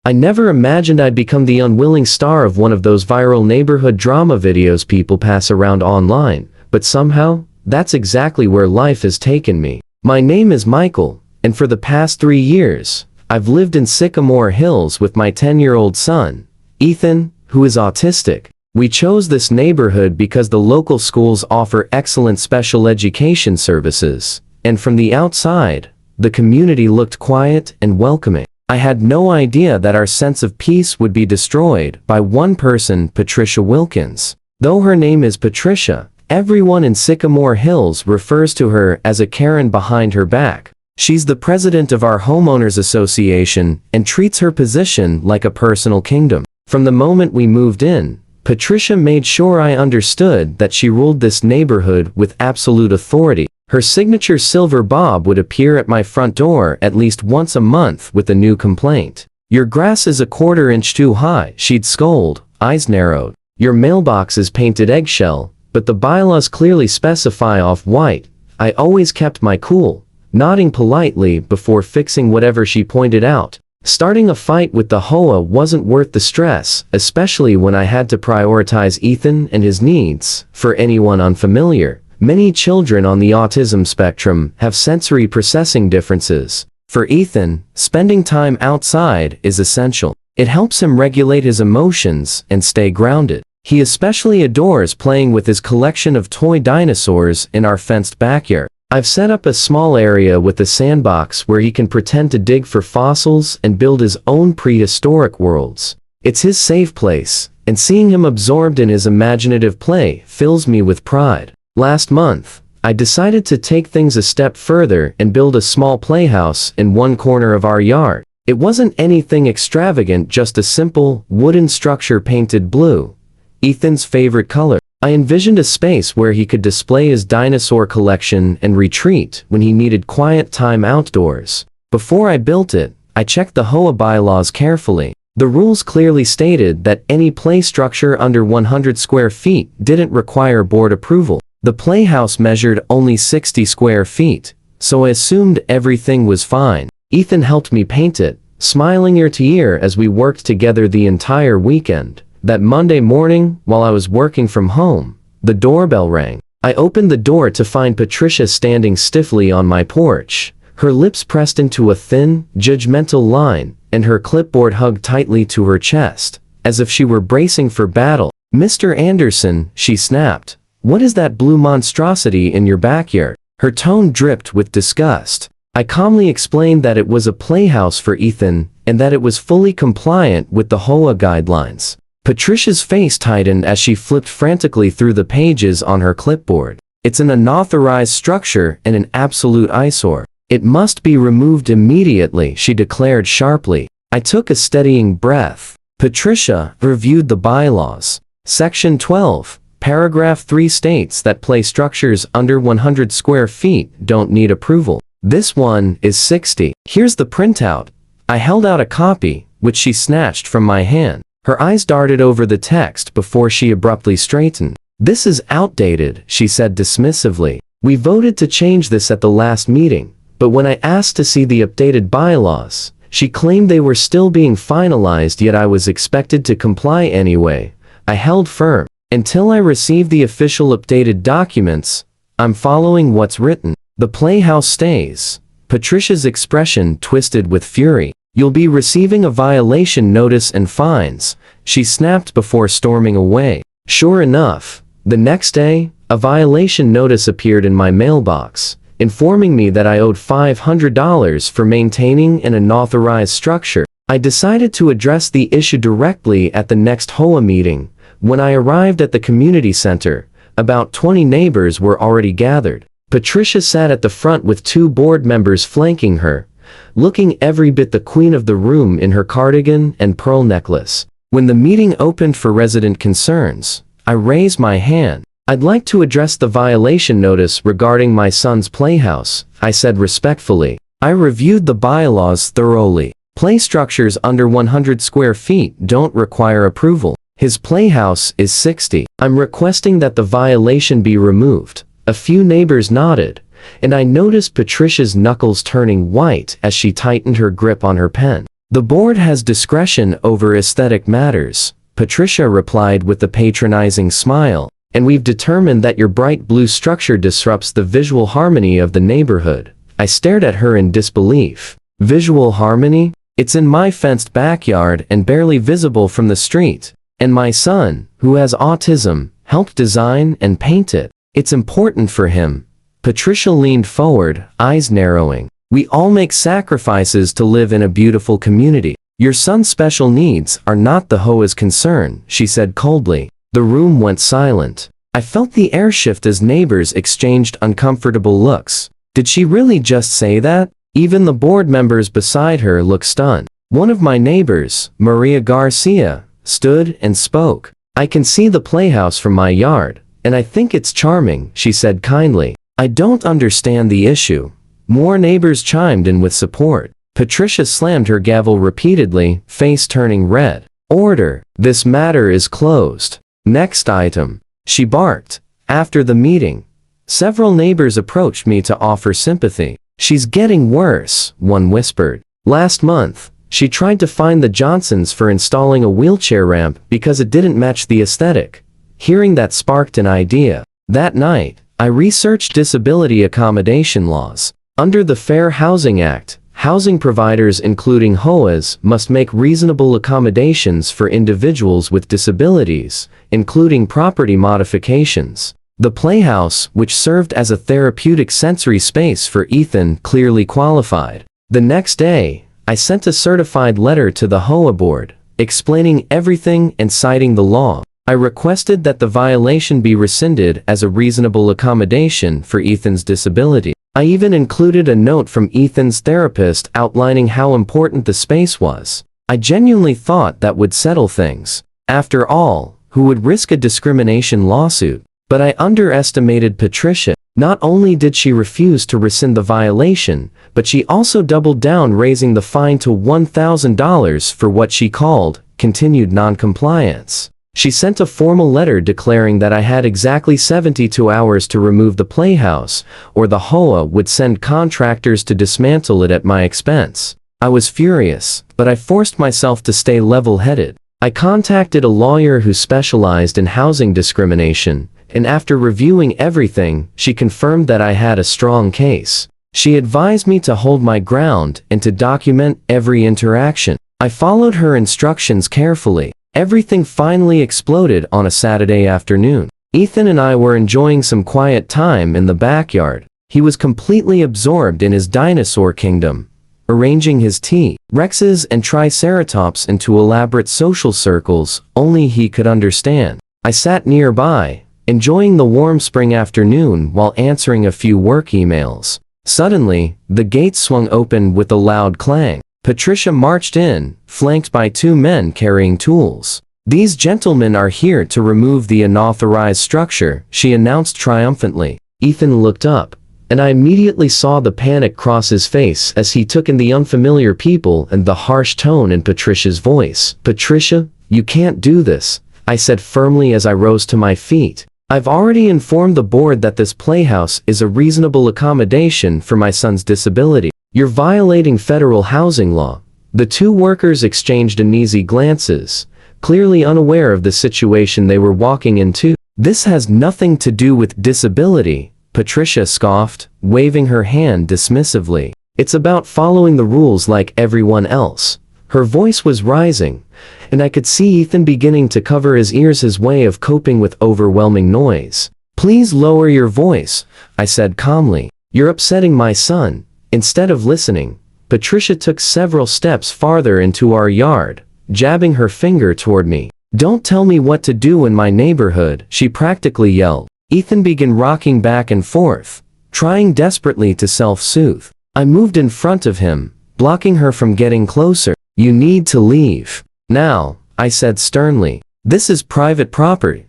I never imagined I'd become the unwilling star of one of those viral neighborhood drama videos people pass around online, but somehow, that's exactly where life has taken me. My name is Michael, and for the past 3 years, I've lived in Sycamore Hills with my 10-year-old son, Ethan, who is autistic. We chose this neighborhood because the local schools offer excellent special education services, and from the outside, the community looked quiet and welcoming. I had no idea that our sense of peace would be destroyed by one person, Patricia Wilkins. Though her name is Patricia, everyone in Sycamore Hills refers to her as a Karen behind her back. She's the president of our homeowners association and treats her position like a personal kingdom. From the moment we moved in, Patricia made sure I understood that she ruled this neighborhood with absolute authority. Her signature silver bob would appear at my front door at least once a month with a new complaint. "Your grass is a 1/4 inch too high," she'd scold, eyes narrowed. "Your mailbox is painted eggshell, but the bylaws clearly specify off-white." I always kept my cool, nodding politely before fixing whatever she pointed out. Starting a fight with the HOA wasn't worth the stress, especially when I had to prioritize Ethan and his needs. For anyone unfamiliar, many children on the autism spectrum have sensory processing differences. For Ethan, spending time outside is essential. It helps him regulate his emotions and stay grounded. He especially adores playing with his collection of toy dinosaurs in our fenced backyard. I've set up a small area with a sandbox where he can pretend to dig for fossils and build his own prehistoric worlds. It's his safe place, and seeing him absorbed in his imaginative play fills me with pride. Last month, I decided to take things a step further and build a small playhouse in one corner of our yard. It wasn't anything extravagant, just a simple, wooden structure painted blue, Ethan's favorite color. I envisioned a space where he could display his dinosaur collection and retreat when he needed quiet time outdoors. Before I built it, I checked the HOA bylaws carefully. The rules clearly stated that any play structure under 100 square feet didn't require board approval. The playhouse measured only 60 square feet, so I assumed everything was fine. Ethan helped me paint it, smiling ear to ear as we worked together the entire weekend. That Monday morning, while I was working from home, the doorbell rang. I opened the door to find Patricia standing stiffly on my porch, her lips pressed into a thin, judgmental line, and her clipboard hugged tightly to her chest, as if she were bracing for battle. "Mr. Anderson," she snapped, "what is that blue monstrosity in your backyard?" Her tone dripped with disgust. I calmly explained that it was a playhouse for Ethan, and that it was fully compliant with the HOA guidelines. Patricia's face tightened as she flipped frantically through the pages on her clipboard. "It's an unauthorized structure and an absolute eyesore. It must be removed immediately," she declared sharply. I took a steadying breath. Patricia reviewed the bylaws. Section 12. Paragraph 3 states that play structures under 100 square feet don't need approval. This one is 60. Here's the printout. I held out a copy, which she snatched from my hand. Her eyes darted over the text before she abruptly straightened. "This is outdated," she said dismissively. "We voted to change this at the last meeting, but when I asked to see the updated bylaws, she claimed they were still being finalized, yet I was expected to comply anyway." I held firm. "Until I receive the official updated documents, I'm following what's written. The playhouse stays." Patricia's expression twisted with fury. "You'll be receiving a violation notice and fines," she snapped before storming away. Sure enough, the next day, a violation notice appeared in my mailbox, informing me that I owed $500 for maintaining an unauthorized structure. I decided to address the issue directly at the next HOA meeting. When I arrived at the community center, about 20 neighbors were already gathered. Patricia sat at the front with 2 board members flanking her, looking every bit the queen of the room in her cardigan and pearl necklace. When the meeting opened for resident concerns, I raised my hand. "I'd like to address the violation notice regarding my son's playhouse," I said respectfully. I reviewed the bylaws thoroughly. Play structures under 100 square feet don't require approval. His playhouse is 60. I'm requesting that the violation be removed. A few neighbors nodded, and I noticed Patricia's knuckles turning white as she tightened her grip on her pen. The board has discretion over aesthetic matters, Patricia replied with a patronizing smile, and we've determined that your bright blue structure disrupts the visual harmony of the neighborhood. I stared at her in disbelief. Visual harmony? It's in my fenced backyard and barely visible from the street. And my son, who has autism, helped design and paint it. It's important for him. Patricia leaned forward, eyes narrowing. We all make sacrifices to live in a beautiful community. Your son's special needs are not the HOA's concern, she said coldly. The room went silent. I felt the air shift as neighbors exchanged uncomfortable looks. Did she really just say that? Even the board members beside her looked stunned. One of my neighbors, Maria Garcia, stood and spoke. I can see the playhouse from my yard, and I think it's charming, she said kindly. I don't understand the issue. More neighbors chimed in with support. Patricia slammed her gavel repeatedly, face turning red. Order. This matter is closed. Next item. She barked. After the meeting, several neighbors approached me to offer sympathy. She's getting worse, one whispered. Last month, she tried to fine the Johnsons for installing a wheelchair ramp because it didn't match the aesthetic. Hearing that sparked an idea. That night, I researched disability accommodation laws. Under the Fair Housing Act, housing providers including HOAs must make reasonable accommodations for individuals with disabilities, including property modifications. The playhouse, which served as a therapeutic sensory space for Ethan, clearly qualified. The next day, I sent a certified letter to the HOA board, explaining everything and citing the law. I requested that the violation be rescinded as a reasonable accommodation for Ethan's disability. I even included a note from Ethan's therapist outlining how important the space was. I genuinely thought that would settle things. After all, who would risk a discrimination lawsuit? But I underestimated Patricia. Not only did she refuse to rescind the violation, but she also doubled down, raising the fine to $1,000 for what she called continued noncompliance. She sent a formal letter declaring that I had exactly 72 hours to remove the playhouse, or the HOA would send contractors to dismantle it at my expense. I was furious, but I forced myself to stay level-headed. I contacted a lawyer who specialized in housing discrimination, and after reviewing everything, she confirmed that I had a strong case. She advised me to hold my ground and to document every interaction. I followed her instructions carefully. Everything finally exploded on a Saturday afternoon. Ethan and I were enjoying some quiet time in the backyard. He was completely absorbed in his dinosaur kingdom, arranging his T-Rexes and Triceratops into elaborate social circles only he could understand. I sat nearby, enjoying the warm spring afternoon while answering a few work emails. Suddenly, the gate swung open with a loud clang. Patricia marched in, flanked by two men carrying tools. These gentlemen are here to remove the unauthorized structure, she announced triumphantly. Ethan looked up, and I immediately saw the panic cross his face as he took in the unfamiliar people and the harsh tone in Patricia's voice. Patricia, you can't do this, I said firmly as I rose to my feet. I've already informed the board that this playhouse is a reasonable accommodation for my son's disability. You're violating federal housing law. The two workers exchanged uneasy glances, clearly unaware of the situation they were walking into. This has nothing to do with disability, Patricia scoffed, waving her hand dismissively. It's about following the rules like everyone else. Her voice was rising, and I could see Ethan beginning to cover his ears, his way of coping with overwhelming noise. Please lower your voice, I said calmly. You're upsetting my son. Instead of listening, Patricia took several steps farther into our yard, jabbing her finger toward me. Don't tell me what to do in my neighborhood, she practically yelled. Ethan began rocking back and forth, trying desperately to self-soothe. I moved in front of him, blocking her from getting closer. You need to leave. Now, I said sternly. This is private property,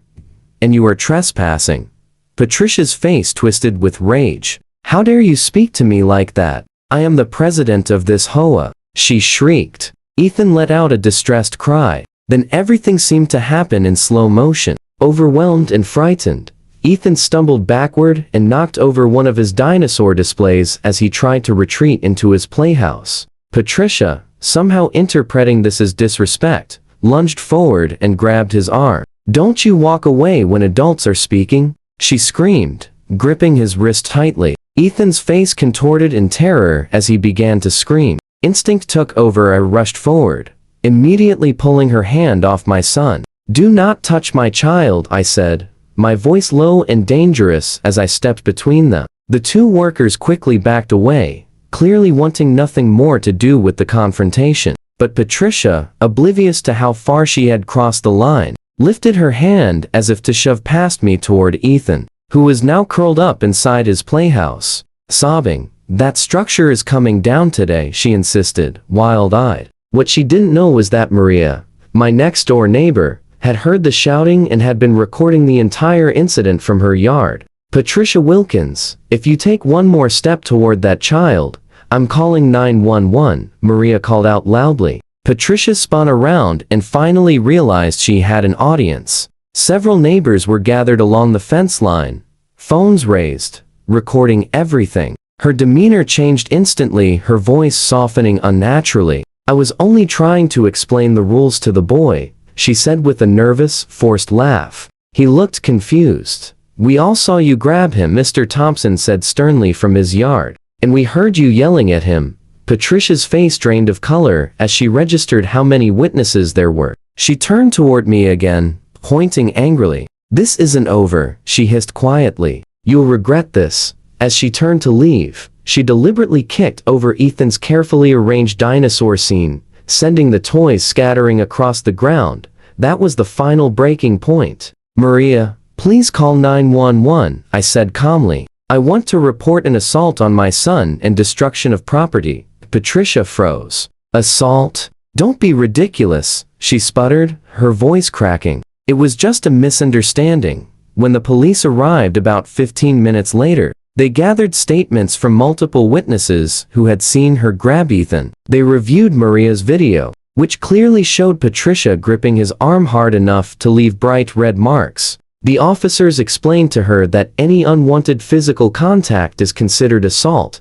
and you are trespassing. Patricia's face twisted with rage. How dare you speak to me like that? I am the president of this HOA, she shrieked. Ethan let out a distressed cry. Then everything seemed to happen in slow motion. Overwhelmed and frightened, Ethan stumbled backward and knocked over one of his dinosaur displays as he tried to retreat into his playhouse. Patricia, somehow interpreting this as disrespect, lunged forward and grabbed his arm. "Don't you walk away when adults are speaking," she screamed, gripping his wrist tightly. Ethan's face contorted in terror as he began to scream. Instinct took over. I rushed forward, immediately pulling her hand off my son. "Do not touch my child," I said, my voice low and dangerous as I stepped between them. The two workers quickly backed away, clearly wanting nothing more to do with the confrontation. But Patricia, oblivious to how far she had crossed the line, lifted her hand as if to shove past me toward Ethan, who was now curled up inside his playhouse, sobbing. "That structure is coming down today," she insisted, wild-eyed. What she didn't know was that Maria, my next-door neighbor, had heard the shouting and had been recording the entire incident from her yard. "Patricia Wilkins, if you take one more step toward that child, I'm calling 911, Maria called out loudly. Patricia spun around and finally realized she had an audience. Several neighbors were gathered along the fence line, phones raised, recording everything. Her demeanor changed instantly, her voice softening unnaturally. "I was only trying to explain the rules to the boy," she said with a nervous, forced laugh. "He looked confused." "We all saw you grab him," Mr. Thompson said sternly from his yard. "And we heard you yelling at him." Patricia's face drained of color as she registered how many witnesses there were. She turned toward me again, pointing angrily. "This isn't over," she hissed quietly. "You'll regret this." As she turned to leave, she deliberately kicked over Ethan's carefully arranged dinosaur scene, sending the toys scattering across the ground. That was the final breaking point. "Maria, please call 911, I said calmly. "I want to report an assault on my son and destruction of property." Patricia froze. "Assault? Don't be ridiculous," she sputtered, her voice cracking. "It was just a misunderstanding." When the police arrived about 15 minutes later, they gathered statements from multiple witnesses who had seen her grab Ethan. They reviewed Maria's video, which clearly showed Patricia gripping his arm hard enough to leave bright red marks. The officers explained to her that any unwanted physical contact is considered assault,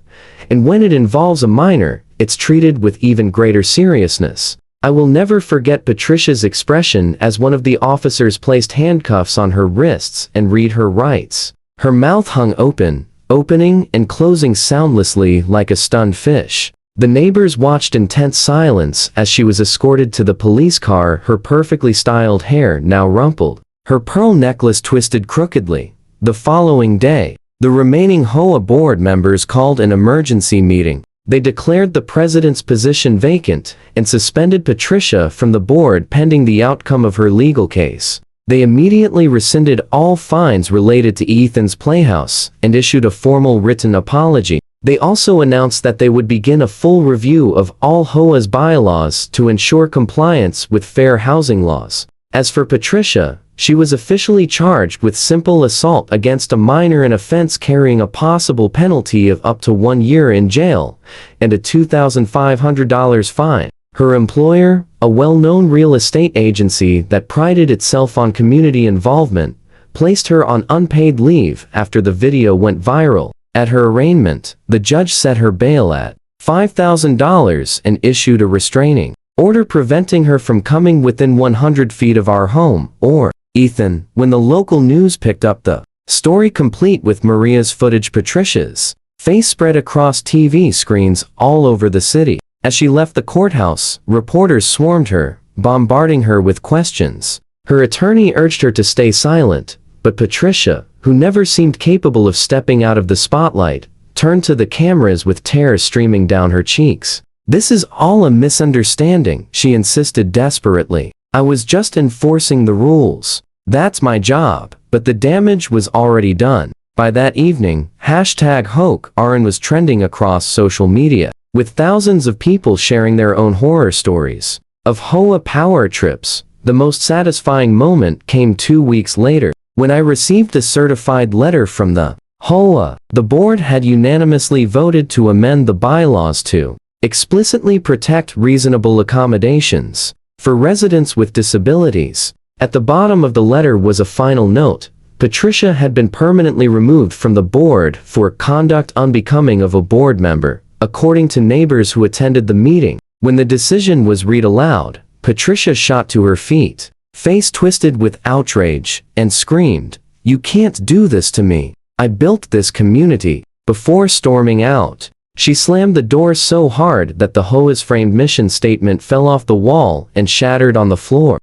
and when it involves a minor, it's treated with even greater seriousness. I will never forget Patricia's expression as one of the officers placed handcuffs on her wrists and read her rights. Her mouth hung open, opening and closing soundlessly like a stunned fish. The neighbors watched in tense silence as she was escorted to the police car, her perfectly styled hair now rumpled, her pearl necklace twisted crookedly. The following day, the remaining HOA board members called an emergency meeting. They declared the president's position vacant and suspended Patricia from the board pending the outcome of her legal case. They immediately rescinded all fines related to Ethan's playhouse and issued a formal written apology. They also announced that they would begin a full review of all HOA's bylaws to ensure compliance with fair housing laws. As for Patricia, she was officially charged with simple assault against a minor, an offense carrying a possible penalty of up to 1 year in jail and a $2,500 fine. Her employer, a well-known real estate agency that prided itself on community involvement, placed her on unpaid leave after the video went viral. At her arraignment, the judge set her bail at $5,000 and issued a restraining order preventing her from coming within 100 feet of our home or Ethan. When the local news picked up the story complete with Maria's footage, Patricia's face spread across TV screens all over the city. As she left the courthouse, reporters swarmed her, bombarding her with questions. Her attorney urged her to stay silent, but Patricia, who never seemed capable of stepping out of the spotlight, turned to the cameras with tears streaming down her cheeks. "This is all a misunderstanding," she insisted desperately. "I was just enforcing the rules. That's my job." But the damage was already done. By that evening, #HOA Karen was trending across social media, with thousands of people sharing their own horror stories of HOA power trips. The most satisfying moment came 2 weeks later, when I received a certified letter from the HOA. The board had unanimously voted to amend the bylaws to explicitly protect reasonable accommodations for residents with disabilities. At the bottom of the letter was a final note. Patricia had been permanently removed from the board for conduct unbecoming of a board member. According to neighbors who attended the meeting, When the decision was read aloud, Patricia shot to her feet, face twisted with outrage, and screamed, "You can't do this to me. I built this community." Before storming out, she slammed the door so hard that the HOA's framed mission statement fell off the wall and shattered on the floor.